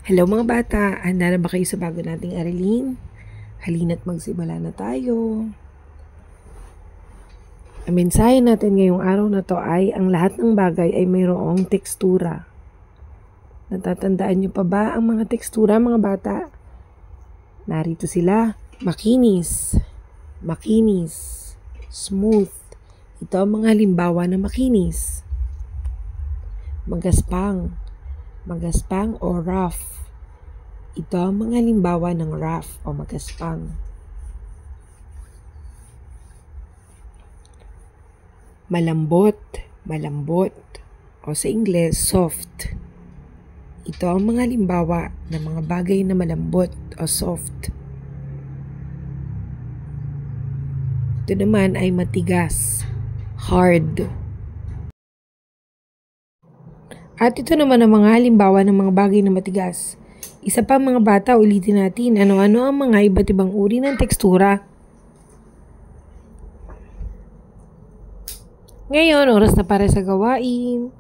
Hello mga bata! Handa na ba kayo sa bago nating aralin? Halina't magsimula na tayo. Ang mensahe natin ngayong araw na to ay ang lahat ng bagay ay mayroong tekstura. Natatandaan niyo pa ba ang mga tekstura mga bata? Narito sila. Makinis, smooth. Ito ang mga halimbawa ng makinis. Magaspang o rough. Ito ang mga halimbawa ng rough o magaspang. Malambot o sa Ingles, soft. Ito ang mga halimbawa ng mga bagay na malambot o soft. Ito naman ay matigas, hard. At ito naman ang mga halimbawa ng mga bagay na matigas. Isa pa mga bata, ulitin natin ano-ano ang mga iba't ibang uri ng tekstura. Ngayon, oras na para sa gawain.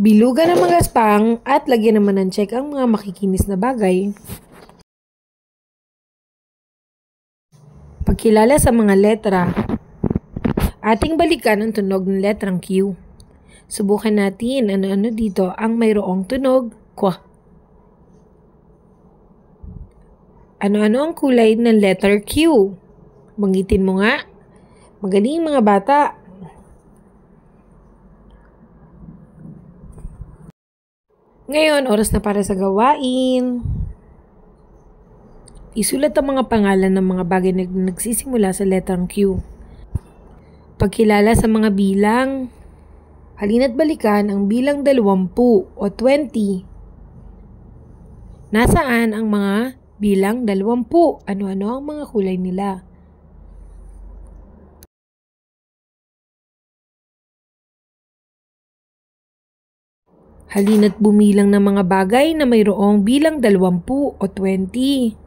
Bilugan ang mga spang at lagyan naman ng check ang mga makikinis na bagay. Pagkilala sa mga letra. Ating balikan ang tunog ng letrang Q. Subukan natin ano-ano dito ang mayroong tunog Q. Ano-ano ang kulay ng letter Q? Banggitin mo nga. Magaling mga bata. Ngayon, oras na para sa gawain. Isulat ang mga pangalan ng mga bagay na nagsisimula sa letrang Q. Pagkilala sa mga bilang. Halina't balikan ang bilang 20 o 20. Nasaan ang mga bilang 20? Ano-ano ang mga kulay nila? Halina't bumilang ng mga bagay na mayroong bilang 20 o 20.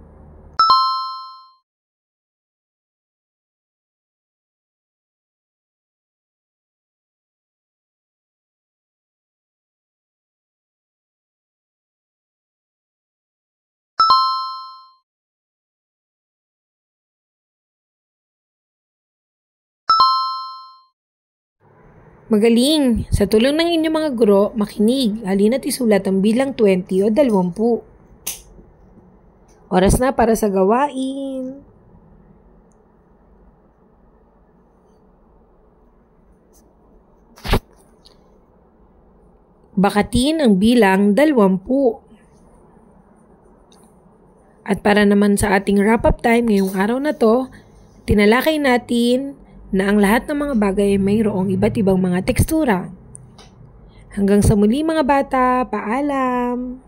Magaling! Sa tulong ng inyong mga guro, makinig. Halina't isulat ang bilang 20 o 20. Oras na para sa gawain. Bakatin ang bilang 20. At para naman sa ating wrap-up time ngayong araw na to, tinalakay natin na ang lahat ng mga bagay ay mayroong iba't ibang mga tekstura. Hanggang sa muli mga bata, paalam!